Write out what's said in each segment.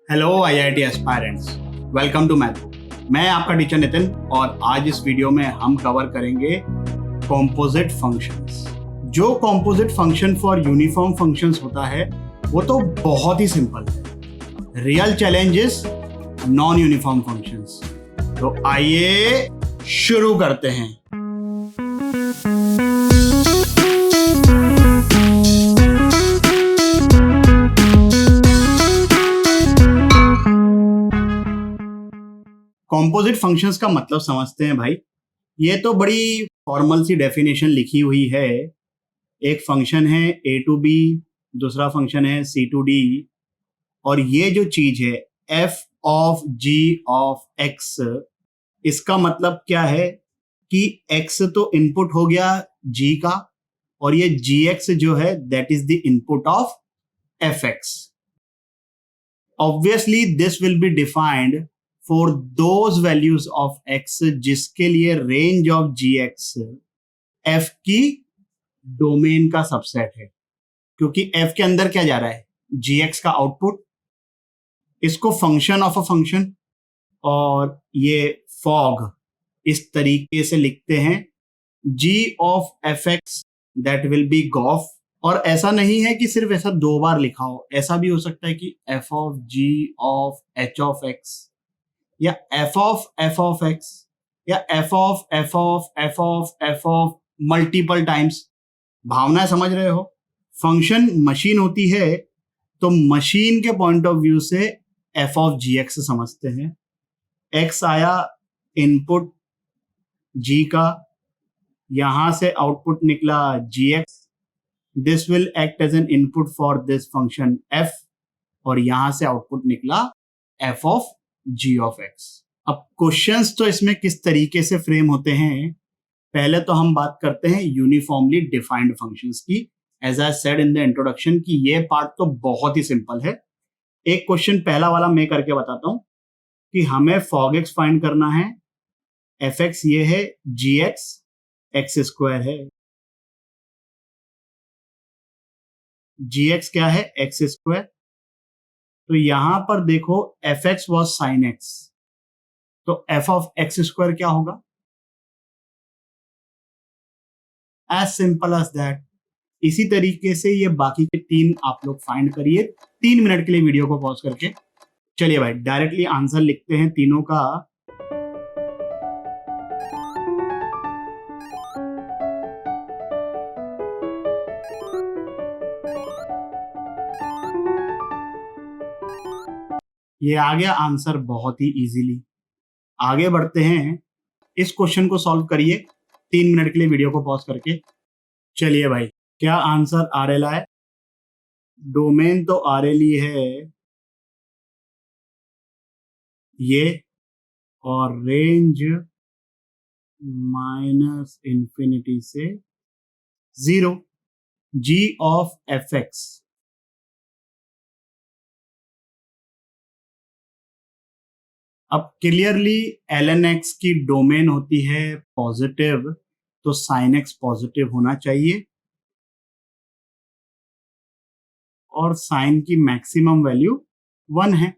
Hello IIT aspirants, welcome to maths. मैं आपका teacher Nitin और आज इस वीडियो में हम कवर करेंगे कॉम्पोजिट फंक्शंस। जो composite function for uniform functions होता है वो तो बहुत ही सिंपल है। Real challenge is non uniform functions. तो आइए शुरू करते हैं। कॉम्पोजिट फंक्शंस का मतलब समझते हैं भाई। ये तो बड़ी फॉर्मल सी डेफिनेशन लिखी हुई है। एक फंक्शन है a टू b, दूसरा फंक्शन है c टू d, और ये जो चीज है f of g of x, इसका मतलब क्या है कि x तो इनपुट हो गया g का, और ये gx जो है that is the input of fx। Obviously this will be defined for those values of x जिसके लिए रेंज ऑफ gx f की डोमेन का सबसेट है, क्योंकि f के अंदर क्या जा रहा है, gx का आउटपुट। इसको फंक्शन ऑफ अ फंक्शन और ये फॉग इस तरीके से लिखते हैं, g of fx that will be gof. और ऐसा नहीं है कि सिर्फ ऐसा दो बार लिखा हो, ऐसा भी हो सकता है कि f of g of h of x, या f ऑफ x, या f ऑफ मल्टीपल टाइम्स। भावना समझ रहे हो? फंक्शन मशीन होती है तो मशीन के पॉइंट ऑफ व्यू से f ऑफ gx समझते हैं। x आया इनपुट g का, यहां से आउटपुट निकला gx, this will act as an input for this function f, और यहां से आउटपुट निकला f of g of x। अब क्वेश्चंस तो इसमें किस तरीके से फ्रेम होते हैं, पहले तो हम बात करते हैं यूनिफॉर्मली डिफाइंड फंक्शंस की। As I said in the introduction कि ये पार्ट तो बहुत ही सिंपल है। एक क्वेश्चन पहला वाला मैं करके बताता हूं कि हमें fog x फाइंड करना है। fx ये है, gx x स्क्वायर है, gx क्या है, x स्क्वायर। तो यहां पर देखो fx वॉज साइन x, तो f ऑफ x स्क्वायर क्या होगा, एज सिंपल एज दैट। इसी तरीके से ये बाकी के तीन आप लोग फाइंड करिए 3 मिनट के लिए वीडियो को पॉज करके। चलिए भाई डायरेक्टली आंसर लिखते हैं तीनों का। ये आ गया आंसर बहुत ही इजीली। आगे बढ़ते हैं, इस क्वेश्चन को सॉल्व करिए 3 मिनट के लिए वीडियो को पॉज करके। चलिए भाई, क्या आंसर आ रहा है? डोमेन तो आ रही है ये, और रेंज माइनस इंफिनिटी से 0, g ऑफ fx। अब क्लियरली ln x की डोमेन होती है पॉजिटिव, तो sin x पॉजिटिव होना चाहिए, और sin की मैक्सिमम वैल्यू 1 है।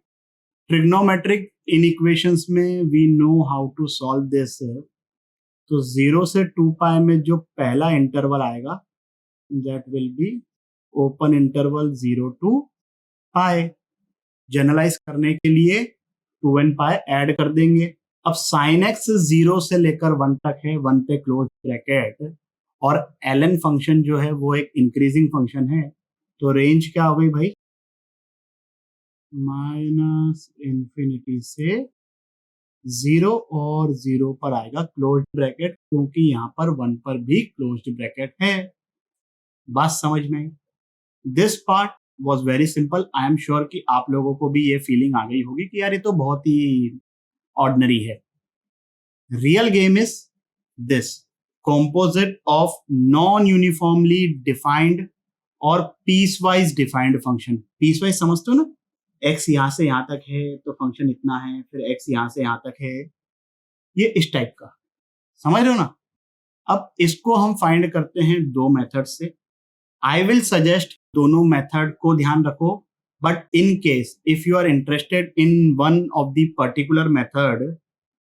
ट्रिग्नोमेट्रिक इनइक्वेशंस में we know how to solve this. तो 0 से 2 पाई में जो पहला इंटरवल आएगा that will be open interval 0 to pi. Generalise करने के लिए 2n पाई ऐड कर देंगे। अब sin x 0 से लेकर 1 तक है, 1 पे क्लोज ब्रैकेट, और ln फंक्शन जो है वो एक इंक्रीजिंग फंक्शन है, तो रेंज क्या हो गई भाई, माइनस इंफिनिटी से 0 और 0 पर आएगा क्लोज ब्रैकेट, क्योंकि यहाँ पर 1 पर भी क्लोज ब्रैकेट है। बात समझ में? This part was very simple. I am sure कि आप लोगों को भी ये फीलिंग आ गई होगी कि यार ये तो बहुत ही ऑर्डिनरी है। Real game is this, composite of non-uniformly defined और पीसवाइज डिफाइंड फंक्शन। पीसवाइज समझते हो ना, x यहां से यहां तक है तो फंक्शन इतना है, फिर x यहां से यहां तक है, ये इस टाइप का, समझ रहे हो ना। अब इसको हम फाइंड करते हैं दो मेथड से। आई विल सजेस्ट दोनों मेथड को ध्यान रखो, but in case if you are interested in one of the particular method,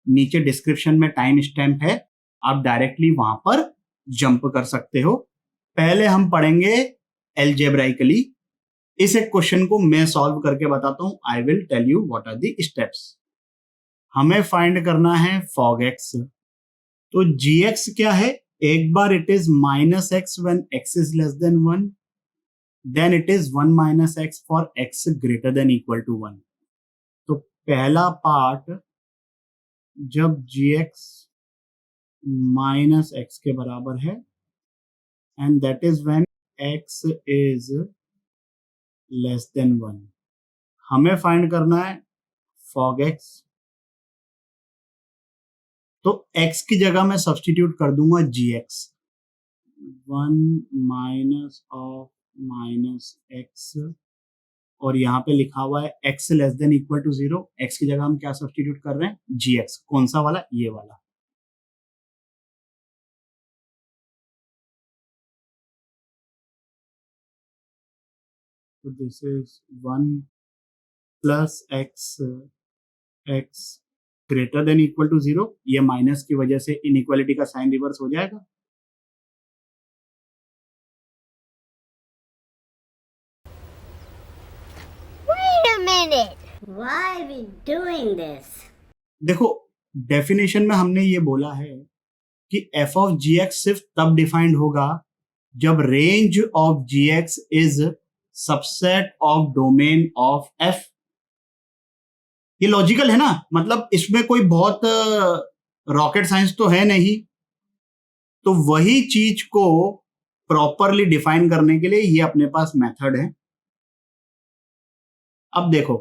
नीचे डिस्क्रिप्शन में टाइम स्टैम्प है, आप डायरेक्टली वहां पर जंप कर सकते हो। पहले हम पढ़ेंगे एल्जेब्राइकली। इस एक क्वेश्चन को मैं सॉल्व करके बताता हूं। I will tell you what are the steps. हमें फाइंड करना है फॉग एक्स। तो जी एक्स क्या है? एक बार it is minus x when x is less than 1, then it is 1 minus x for x greater than equal to 1। तो पहला पार्ट, जब जी एक्स माइनस एक्स के बराबर है, and that is when x is less than 1, हमें find करना है fog x. तो x की जगह मैं सब्सटीट्यूट कर दूंगा g x, 1 minus of minus x, और यहाँ पे लिखा हुआ है x less than equal to 0। x की जगह हम क्या सब्सटीट्यूट कर रहे हैं? G x. कौन सा वाला? ये वाला। तो this is 1 plus x, x greater than equal to 0। ये माइनस की वजह से इनइक्वालिटी का साइन रिवर्स हो जाएगा। Wait a minute. Why are we doing this? देखो, डेफिनेशन में हमने ये बोला है कि एफ ऑफ जी एक्स सिर्फ तब डिफाइंड होगा जब range of g x is subset of domain of f. ये लॉजिकल है ना, मतलब इसमें कोई बहुत रॉकेट साइंस तो है नहीं। तो वही चीज को प्रॉपरली डिफाइन करने के लिए ये अपने पास मेथड है। अब देखो,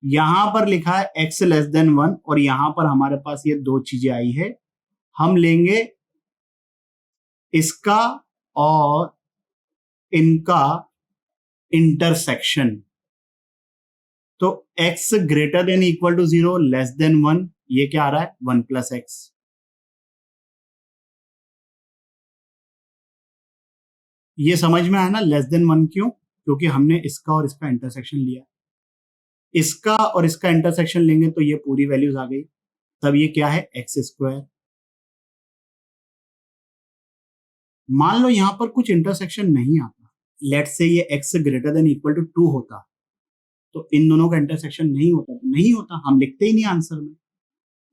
यहां पर लिखा है x लेस देन 1, और यहां पर हमारे पास ये दो चीजें आई है। हम लेंगे इसका और इनका इंटरसेक्शन। तो x greater than equal to 0, less than 1, ये क्या आ रहा है? 1 प्लस एक्स। ये समझ में आया ना? लेस देन 1 क्यों? क्योंकि हमने इसका और इसका इंटरसेक्शन लिया। इसका और इसका इंटरसेक्शन लेंगे तो ये पूरी वैल्यूज आ गई। तब ये क्या है? X square. मान लो यहां पर कुछ इंटरसेक्शन नहीं आता, लेट से ये x greater than equal to 2 होता, तो इन दोनों का इंटरसेक्शन नहीं होता, तो नहीं होता, हम लिखते ही नहीं आंसर में।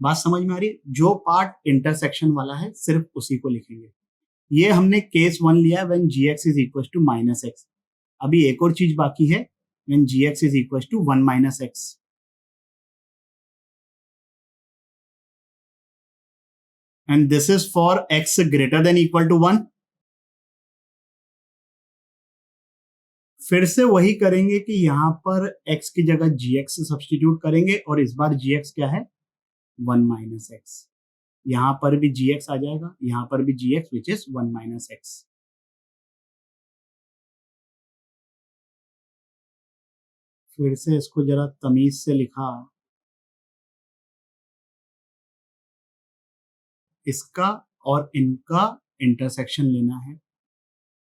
बात समझ में आ रही है? जो पार्ट इंटरसेक्शन वाला है सिर्फ उसी को लिखेंगे। ये हमने केस 1 लिया when gx is equal to minus x. अभी एक और चीज बाकी है, when gx is equal to 1 minus x. And this is for x greater than equal to 1। फिर से वही करेंगे कि यहां पर x की जगह gx सब्सटीट्यूट करेंगे, और इस बार gx क्या है? 1 माइनस एक्स। यहां पर भी gx आ जाएगा, यहां पर भी gx which is 1 minus x. फिर से इसको जरा तमीज से लिखा, इसका और इनका इंटरसेक्शन लेना है।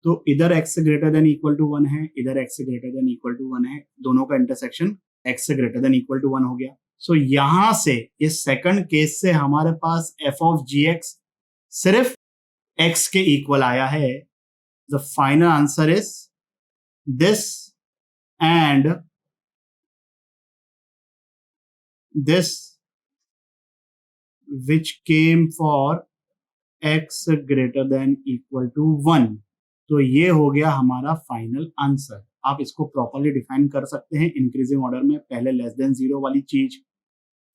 तो इधर x greater than equal to 1 है, इधर x greater than equal to 1 है, दोनों का intersection x greater than equal to 1 हो गया। सो यहां से, इस सेकंड केस से हमारे पास f ऑफ जी एक्स सिर्फ x के इक्वल आया है। The final answer is this and this, which came for x greater than equal to 1। तो ये हो गया हमारा फाइनल आंसर। आप इसको प्रॉपरली डिफाइन कर सकते हैं इंक्रीजिंग ऑर्डर में, पहले लेस देन 0 वाली चीज,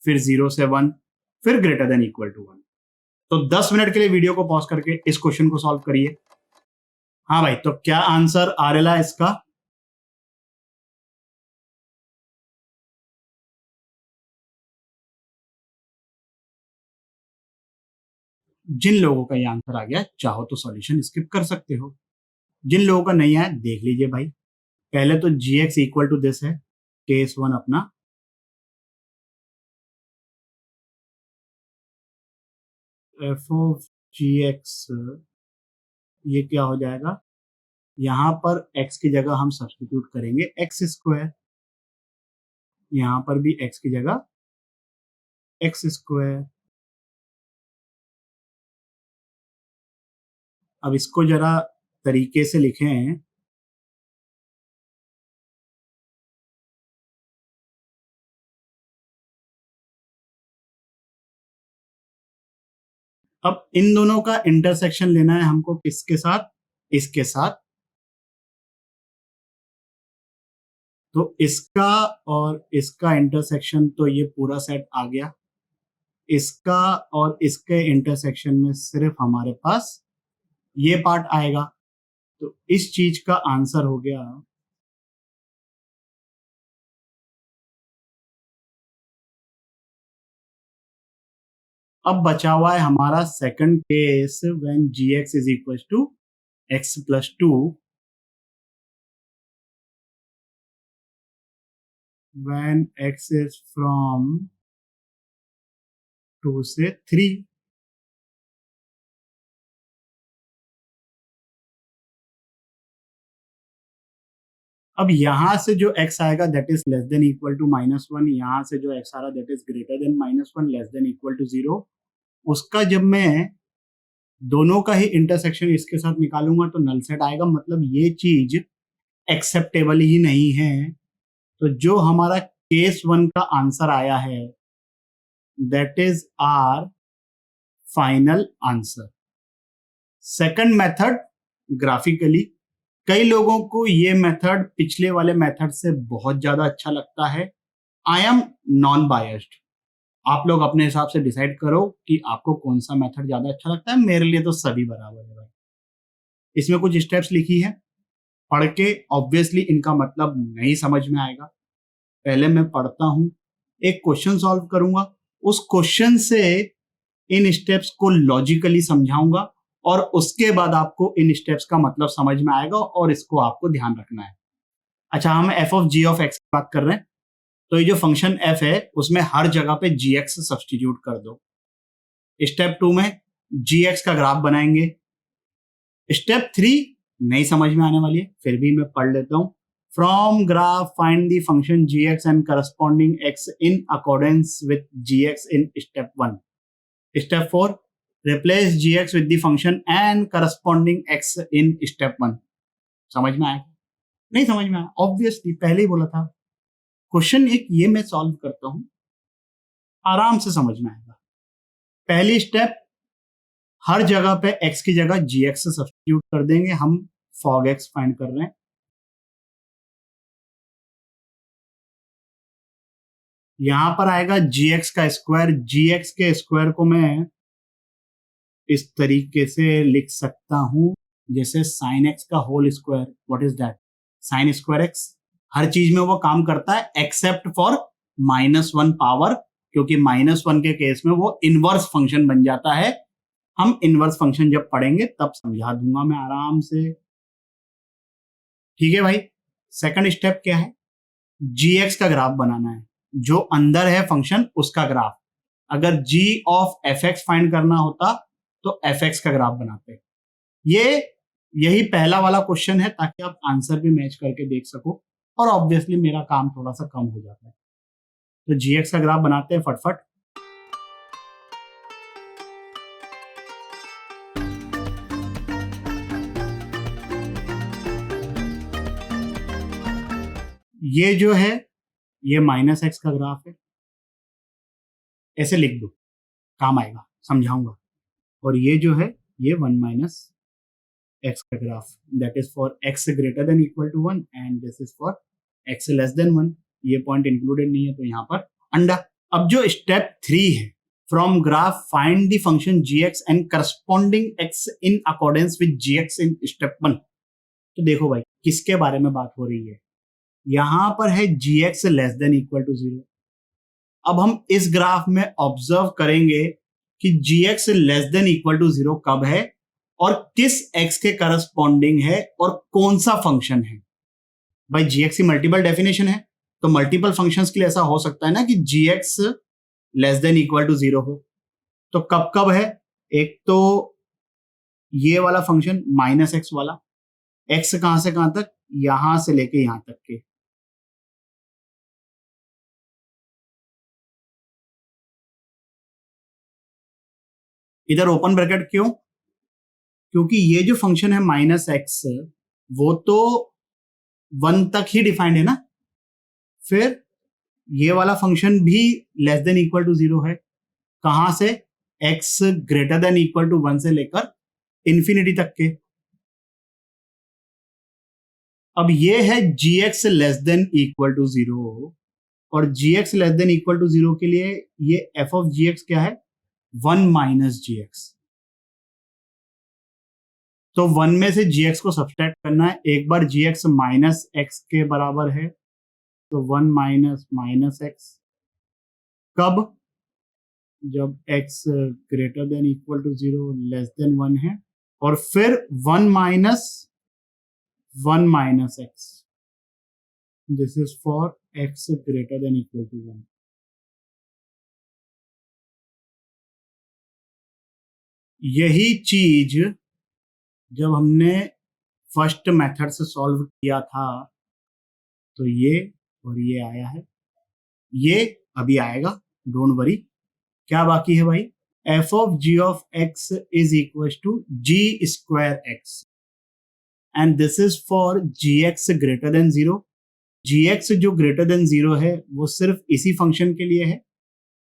फिर 0 से 1, फिर ग्रेटर देन इक्वल टू 1। तो 10 मिनट के लिए वीडियो को पॉज करके इस क्वेश्चन को सॉल्व करिए। हाँ भाई, तो क्या आंसर आ रहा है इसका? जिन लोगों का ये आंसर आ गया, चाहो तो सॉल्यूशन स्किप कर सकते हो। जिन लोगों का नहीं आया, देख लीजिए भाई। पहले तो जी एक्स इक्वल टू दिस है, केस 1 अपना। एफ ऑफ जी एक्स, ये क्या हो जाएगा? यहां पर x की जगह हम सब्सटीट्यूट करेंगे एक्स स्क्वायर। यहां पर भी x की जगह एक्स स्क्वायर। अब इसको जरा तरीके से लिखें, अब इन दोनों का इंटरसेक्शन लेना है हमको, किसके साथ, इसके साथ। तो इसका और इसका इंटरसेक्शन, तो ये पूरा सेट आ गया। इसका और इसके इंटरसेक्शन में सिर्फ हमारे पास ये पार्ट आएगा। तो इस चीज का आंसर हो गया अब बचा हुआ है हमारा second case, when gx is equal to x+2, when x is from 2 से 3। अब यहां से जो x आएगा that is less than equal to -1, यहां से जो x आ रहा that is greater than -1, less than equal to 0। उसका जब मैं दोनों का ही इंटरसेक्शन इसके साथ निकालूंगा तो नल सेट आएगा, मतलब ये चीज एक्सेप्टेबल ही नहीं है। तो जो हमारा केस 1 का आंसर आया है that is our final answer. Second method, graphically, कई लोगों को ये मेथड पिछले वाले मेथड से बहुत ज्यादा अच्छा लगता है। आई एम नॉन बायस्ड, आप लोग अपने हिसाब से डिसाइड करो कि आपको कौन सा मेथड ज्यादा अच्छा लगता है। मेरे लिए तो सभी बराबर है भाई। इसमें कुछ स्टेप्स लिखी है, पढ़ के ऑब्वियसली इनका मतलब नहीं समझ में आएगा। पहले मैं पढ़ता हूं, एक क्वेश्चन सॉल्व करूंगा, उस क्वेश्चन से इन स्टेप्स को लॉजिकली समझाऊंगा और उसके बाद आपको इन स्टेप्स का मतलब समझ में आएगा और इसको आपको ध्यान रखना है। अच्छा, हम f of g of x की बात कर रहे हैं, तो ये जो फंक्शन एफ है उसमें हर जगह पे जी एक्स सब्सटीट्यूट कर दो। स्टेप 2 में जी एक्स का ग्राफ बनाएंगे। स्टेप 3 नहीं समझ में आने वाली है, फिर भी मैं पढ़ लेता हूं। From graph find the function g x and corresponding x in accordance with g x in step 1। Step 4, replace gx with the function and corresponding x in step 1। समझ में आया? नहीं समझ में आया? ऑब्वियसली पहले ही बोला था। क्वेश्चन एक ये मैं सॉल्व करता हूं, आराम से समझ में आएगा। पहली स्टेप, हर जगह पे x की जगह gx से सब्स्टिट्यूट कर देंगे। हम fog x फाइंड कर रहे हैं। यहां पर आएगा gx का स्क्वायर। gx के स्क्वायर को मैं इस तरीके से लिख सकता हूं जैसे साइन एक्स का whole square. What is that? Sine square x. हर चीज में वो काम करता है एक्सेप्ट फॉर -1 पावर, क्योंकि -1 के केस में वो इनवर्स फंक्शन बन जाता है। हम इनवर्स फंक्शन जब पढ़ेंगे तब समझा दूंगा मैं आराम से। ठीक है भाई। सेकंड स्टेप क्या है? gx का ग्राफ बनाना है, जो अंदर है फंक्शन उसका ग्राफ। अगर g ऑफ fx फाइंड करना होता तो fx का ग्राफ बनाते। यही पहला वाला क्वेश्चन है ताकि आप आंसर भी मैच करके देख सको, और ऑब्वियसली मेरा काम थोड़ा सा कम हो जाता है। तो gx का ग्राफ बनाते हैं फटफट। ये जो है ये -x का ग्राफ है, ऐसे लिख दो, काम आएगा, समझाऊंगा। और ये जो है ये 1 - x का graph, that is for x greater than equal to 1 and this is for x less than 1। ये पॉइंट इंक्लूडेड नहीं है तो यहाँ पर अंडा। अब जो स्टेप 3 है, from graph find the function gx and corresponding x in accordance with gx in step 1। तो देखो भाई किसके बारे में बात हो रही है, यहां पर है gx less than equal to 0। अब हम इस ग्राफ में ऑब्जर्व करेंगे कि gx less than equal to 0 कब है और किस x के करस्पॉन्डिंग है और कौन सा फंक्शन है। भाई gx की मल्टीपल डेफिनेशन है, तो मल्टीपल फंक्शंस के लिए ऐसा हो सकता है ना कि gx less than equal to 0 हो। तो कब कब है? एक तो ये वाला फंक्शन -x वाला, x कहां से कहां तक, यहां से लेके यहां तक के। इधर ओपन ब्रैकेट क्यों? क्योंकि ये जो फंक्शन है माइनस एक्स वो तो 1 तक ही डिफाइंड है ना, फिर ये वाला फंक्शन भी लेस देन इक्वल टू 0 है। कहां से? x greater than equal to 1 से लेकर इंफिनिटी तक के। अब ये है gx less than equal to 0, और gx less than equal to 0 के लिए ये f ऑफ gx क्या है? 1 माइनस gx। तो 1 में से gx को सब्सट्रैक्ट करना है। एक बार gx माइनस x के बराबर है तो 1 माइनस माइनस x। कब? जब x greater than equal to 0 less than 1 है, और फिर 1 minus x। This is for x greater than equal to 1। यही चीज जब हमने फर्स्ट मेथड से सॉल्व किया था तो ये और ये आया है, ये अभी आएगा, डोंट वरी। क्या बाकी है भाई? f of g of x is equal to g square x, and this is for gx greater than 0। gx जो ग्रेटर देन 0 है वो सिर्फ इसी फंक्शन के लिए है,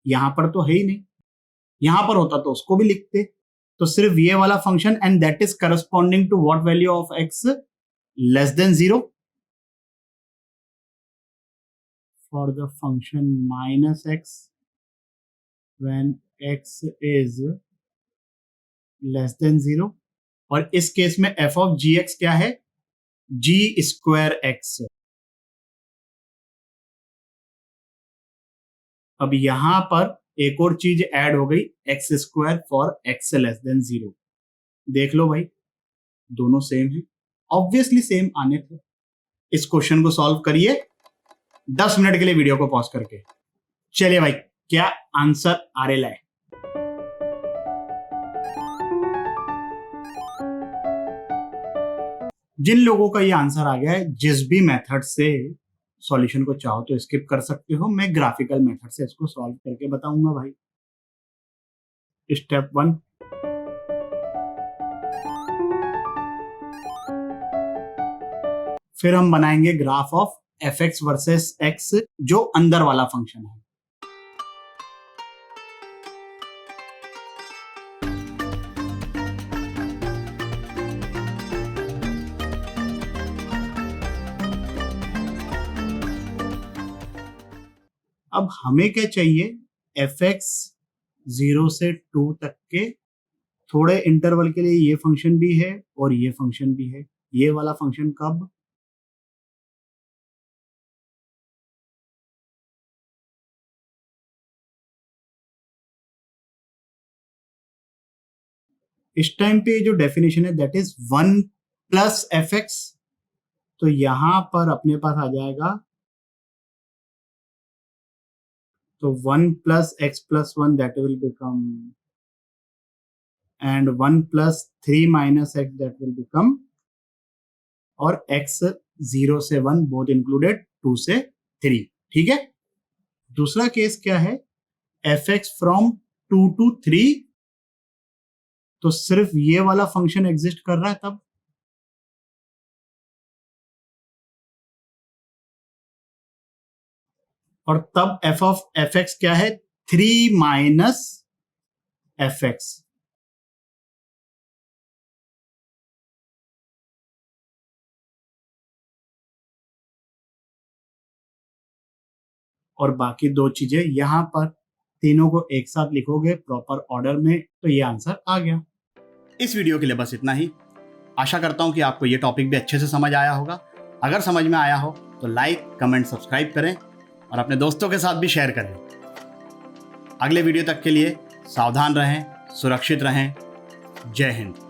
यहां पर तो है ही नहीं। यहां पर होता तो उसको भी लिखते, तो सिर्फ ये वाला function, and that is corresponding to what value of x less than 0 for the function minus x when x is less than 0, और इस केस में f of gx क्या है? g square x। अब यहां पर एक और चीज ऐड हो गई, x square for x less than 0। देख लो भाई, दोनों सेम है, ऑब्वियसली सेम आने थे। इस क्वेश्चन को सॉल्व करिए 10 मिनट के लिए वीडियो को पॉज करके। चलिए भाई, क्या आंसर आ रहा है? जिन लोगों का ये आंसर आ गया है, जिस भी मेथड से सॉल्यूशन को चाहो तो स्किप कर सकते हो, मैं ग्राफिकल मेथड से इसको सॉल्व करके बताऊंगा भाई। स्टेप 1, फिर हम बनाएंगे graph of fx versus x, जो अंदर वाला फंक्शन है। अब हमें क्या चाहिए? fx 0 से 2 तक के थोड़े इंटरवल के लिए ये फंक्शन भी है और ये फंक्शन भी है। ये वाला फंक्शन कब? इस टाइम पे जो डेफिनेशन है दैट इज 1 प्लस fx, तो यहां पर अपने पास आ जाएगा, तो 1 plus x plus 1 that will become, and 1 plus 3 minus x that will become, और x 0 से 1 बोथ इंक्लूडेड 2 से 3। ठीक है। दूसरा केस क्या है? fx फ्रॉम 2 to 3, तो सिर्फ ये वाला फंक्शन एग्जिस्ट कर रहा है तब, और तब f ऑफ fx क्या है? 3 माइनस fx। और बाकी दो चीजें यहां पर, तीनों को एक साथ लिखोगे प्रॉपर ऑर्डर में, तो ये आंसर आ गया। इस वीडियो के लिए बस इतना ही। आशा करता हूं कि आपको ये टॉपिक भी अच्छे से समझ आया होगा। अगर समझ में आया हो तो लाइक, कमेंट, सब्सक्राइब करें और अपने दोस्तों के साथ भी शेयर करें। अगले वीडियो तक के लिए सावधान रहें, सुरक्षित रहें। जय हिंद।